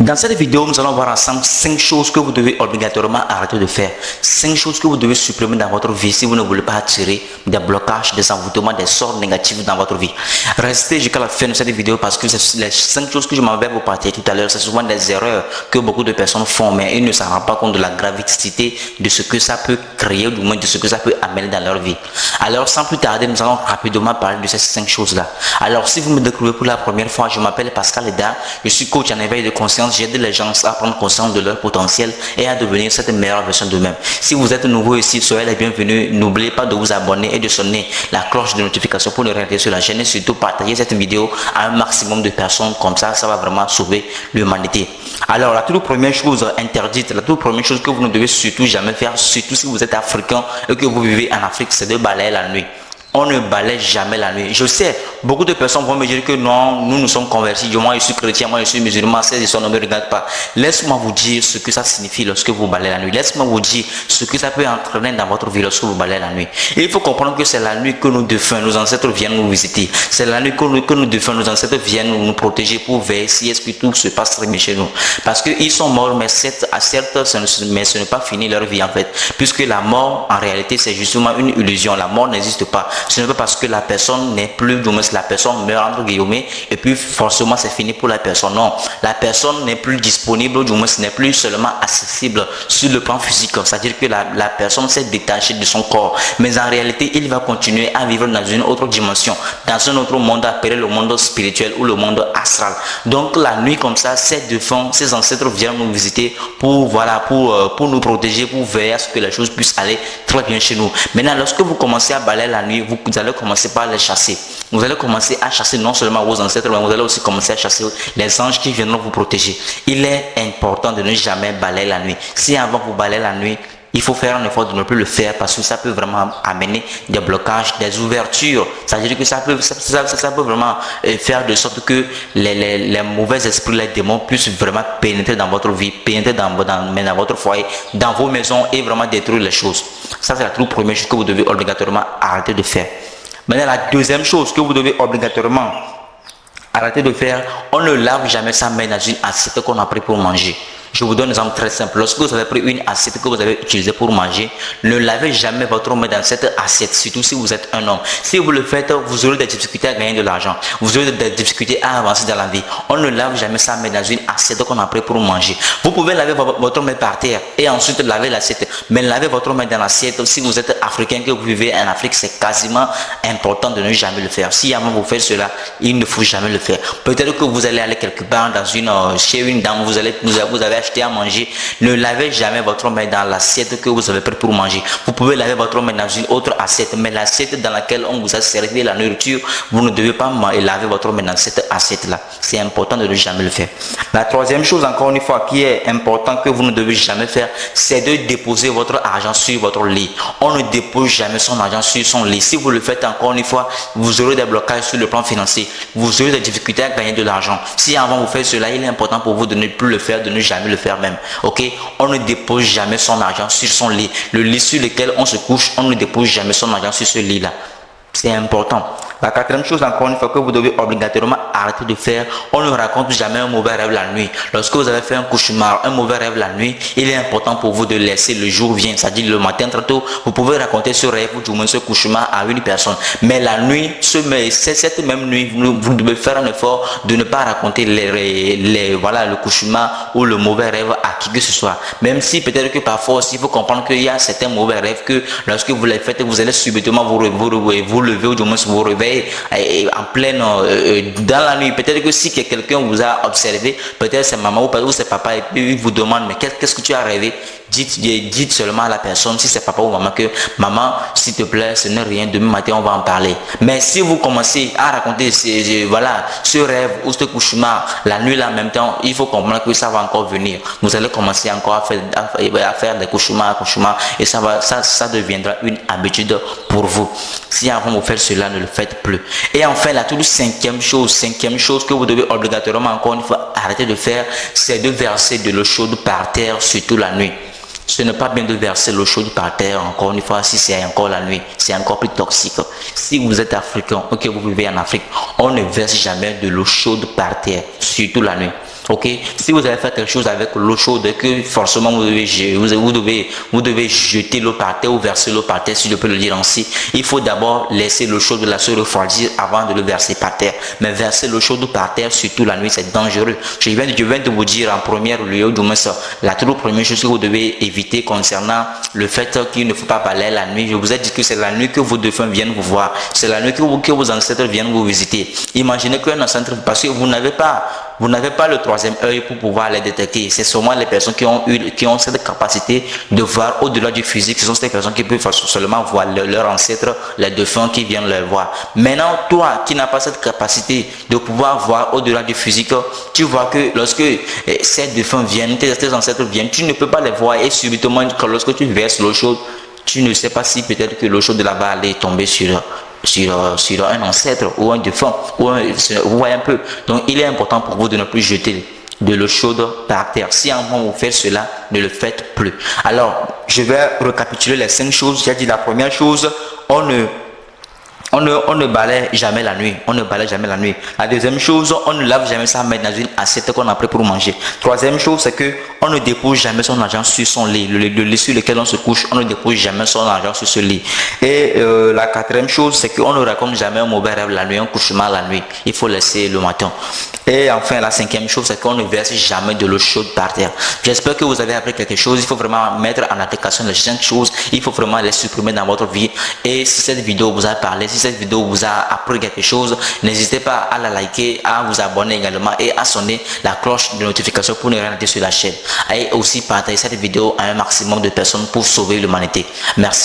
Dans cette vidéo, nous allons voir ensemble 5 choses que vous devez obligatoirement arrêter de faire. 5 choses que vous devez supprimer dans votre vie si vous ne voulez pas attirer des blocages, des envoûtements, des sorts négatifs dans votre vie. Restez jusqu'à la fin de cette vidéo parce que les 5 choses que je m'en vais vous partager tout à l'heure, c'est souvent des erreurs que beaucoup de personnes font, mais ils ne s'en rendent pas compte de la gravité de ce que ça peut créer, ou du moins de ce que ça peut amener dans leur vie. Alors, sans plus tarder, nous allons rapidement parler de ces 5 choses-là. Alors, si vous me découvrez pour la première fois, je m'appelle Pascal Eda, je suis coach en éveil de conscience. J'aide les gens à prendre conscience de leur potentiel et à devenir cette meilleure version d'eux-mêmes. Si vous êtes nouveau ici, soyez les bienvenus. N'oubliez pas de vous abonner et de sonner la cloche de notification pour ne rien rater sur la chaîne et surtout partager cette vidéo à un maximum de personnes. Comme ça va vraiment sauver l'humanité. Alors, la toute première chose interdite, la toute première chose que vous ne devez surtout jamais faire, surtout si vous êtes africain et que vous vivez en Afrique, c'est de balayer la nuit. On ne balaye jamais la nuit. Je sais, beaucoup de personnes vont me dire que non, nous sommes convertis. Moi, je suis chrétien, moi, je suis musulman. Ces histoires ne me regardent pas. Laisse-moi vous dire ce que ça signifie lorsque vous balayez la nuit. Laisse-moi vous dire ce que ça peut entraîner dans votre vie lorsque vous balayez la nuit. Et il faut comprendre que c'est la nuit que nos défunts, nos ancêtres viennent nous visiter. C'est la nuit que nos défunts, nos ancêtres viennent nous protéger pour veiller si est-ce que tout se passe très bien chez nous. Parce qu'ils sont morts, mais certes, ce n'est pas fini leur vie en fait. Puisque la mort, en réalité, c'est justement une illusion. La mort n'existe pas. Ce n'est pas parce que la personne n'est plus, du moins la personne meurt entre guillemets et puis forcément c'est fini pour la personne. Non, la personne n'est plus disponible, du moins ce n'est plus seulement accessible sur le plan physique. C'est-à-dire que la personne s'est détachée de son corps. Mais en réalité, il va continuer à vivre dans une autre dimension, dans un autre monde appelé le monde spirituel ou le monde astral. Donc la nuit comme ça, ces défunts, ces ancêtres viennent nous visiter pour nous protéger, pour veiller à ce que les choses puissent aller très bien chez nous. Maintenant, lorsque vous commencez à balayer la nuit, vous allez commencer par les chasser. Vous allez commencer à chasser non seulement vos ancêtres, mais vous allez aussi commencer à chasser les anges qui viendront vous protéger. Il est important de ne jamais balayer la nuit. Si avant vous balayez la nuit, il faut faire un effort de ne plus le faire parce que ça peut vraiment amener des blocages, des ouvertures. C'est-à-dire que ça peut vraiment faire de sorte que les mauvais esprits, les démons puissent vraiment pénétrer dans votre vie, pénétrer dans votre foyer, dans vos maisons et vraiment détruire les choses. Ça, c'est la toute première chose que vous devez obligatoirement arrêter de faire. Maintenant, la deuxième chose que vous devez obligatoirement arrêter de faire, on ne lave jamais sa main dans une assiette qu'on a pris pour manger. Je vous donne un exemple très simple. Lorsque vous avez pris une assiette que vous avez utilisée pour manger, ne lavez jamais votre main dans cette assiette, surtout si vous êtes un homme. Si vous le faites, vous aurez des difficultés à gagner de l'argent. Vous aurez des difficultés à avancer dans la vie. On ne lave jamais sa main dans une assiette qu'on a pris pour manger. Vous pouvez laver votre main par terre et ensuite laver l'assiette. Mais lavez votre main dans l'assiette. Si vous êtes africain, que vous vivez en Afrique, c'est quasiment important de ne jamais le faire. Si avant vous faites cela, il ne faut jamais le faire. Peut-être que vous allez aller quelque part chez une dame, vous avez acheté à manger, ne lavez jamais votre main dans l'assiette que vous avez pris pour manger. Vous pouvez laver votre main dans une autre assiette, mais l'assiette dans laquelle on vous a servi la nourriture, vous ne devez pas laver votre main dans cette assiette-là. C'est important de ne jamais le faire. La troisième chose, encore une fois, qui est important que vous ne devez jamais faire, c'est de déposer votre argent sur votre lit. On ne dépose jamais son argent sur son lit. Si vous le faites encore une fois, vous aurez des blocages sur le plan financier. Vous aurez des difficultés à gagner de l'argent. Si avant vous faites cela, il est important pour vous de ne plus le faire, de ne jamais le faire même. Ok, on ne dépose jamais son argent sur son lit. Le lit sur lequel on se couche, on ne dépose jamais son argent sur ce lit là. C'est important. La quatrième chose, encore une fois, que vous devez obligatoirement arrêter de faire, on ne raconte jamais un mauvais rêve la nuit. Lorsque vous avez fait un cauchemar, un mauvais rêve la nuit, il est important pour vous de laisser le jour venir, c'est-à-dire le matin très tôt, vous pouvez raconter ce rêve ou du moins ce cauchemar à une personne. Mais la nuit, cette même nuit, vous devez faire un effort de ne pas raconter le cauchemar ou le mauvais rêve à qui que ce soit. Même si peut-être que parfois aussi, il faut comprendre qu'il y a certains mauvais rêves que lorsque vous les faites, vous allez subitement vous lever ou du moins vous réveiller en pleine dans la nuit. Peut-être que si quelqu'un vous a observé, peut-être c'est maman ou c'est papa et puis il vous demande mais qu'est-ce que tu as rêvé, dites seulement à la personne, si c'est papa ou maman, que maman s'il te plaît ce n'est rien, demain matin on va en parler. Mais si vous commencez à raconter ce rêve ou ce cauchemar la nuit là en même temps, il faut comprendre que ça va encore venir. Vous allez commencer encore à faire des cauchemars et ça deviendra une habitude pour vous. Si avant vous faites cela, ne le faites plus. Et enfin, la toute cinquième chose que vous devez obligatoirement encore une fois arrêter de faire, c'est de verser de l'eau chaude par terre, surtout la nuit. Ce n'est pas bien de verser l'eau chaude par terre, encore une fois, si c'est encore la nuit, c'est encore plus toxique. Si vous êtes africain ou que vous vivez en Afrique, on ne verse jamais de l'eau chaude par terre, surtout la nuit. Ok, si vous avez fait quelque chose avec l'eau chaude, que forcément vous devez jeter l'eau par terre ou verser l'eau par terre, si je peux le dire ainsi, il faut d'abord laisser l'eau chaude se refroidir avant de le verser par terre. Mais verser l'eau chaude par terre, surtout la nuit, c'est dangereux. Je viens de vous dire en première lieu, la toute première chose que vous devez éviter concernant le fait qu'il ne faut pas parler la nuit. Je vous ai dit que c'est la nuit que vos défunts viennent vous voir. C'est la nuit que vos ancêtres viennent vous visiter. Imaginez qu'un ancêtre, parce que vous n'avez pas le troisième œil pour pouvoir les détecter. C'est seulement les personnes qui ont cette capacité de voir au-delà du physique. Ce sont ces personnes qui peuvent seulement voir leurs ancêtres, les défunts qui viennent les voir. Maintenant, toi qui n'as pas cette capacité de pouvoir voir au-delà du physique, tu vois que lorsque ces défunts viennent, tes ancêtres viennent, tu ne peux pas les voir et subitement, lorsque tu verses l'eau chaude, tu ne sais pas si peut-être que l'eau chaude là-bas allait tomber sur un ancêtre ou un défunt. Vous voyez un peu. Donc, il est important pour vous de ne plus jeter de l'eau chaude par terre. Si à un moment vous faites cela, ne le faites plus. Alors, je vais récapituler les 5 choses. J'ai dit la première chose, on ne balaye jamais la nuit. On ne balaye jamais la nuit. La deuxième chose, on ne lave jamais sa main dans une assiette qu'on a pris pour manger. Troisième chose, c'est que on ne dépose jamais son argent sur son lit. Le lit sur lequel on se couche, on ne dépose jamais son argent sur ce lit. Et la quatrième chose, c'est qu'on ne raconte jamais un mauvais rêve la nuit, un cauchemar la nuit. Il faut laisser le matin. Et enfin, la cinquième chose, c'est qu'on ne verse jamais de l'eau chaude par terre. J'espère que vous avez appris quelque chose. Il faut vraiment mettre en application les 5 choses. Il faut vraiment les supprimer dans votre vie. Et si cette vidéo vous a parlé, si cette vidéo vous a appris quelque chose, n'hésitez pas à la liker, à vous abonner également et à sonner la cloche de notification pour ne rien rater sur la chaîne. Et aussi partager cette vidéo à un maximum de personnes pour sauver l'humanité. Merci.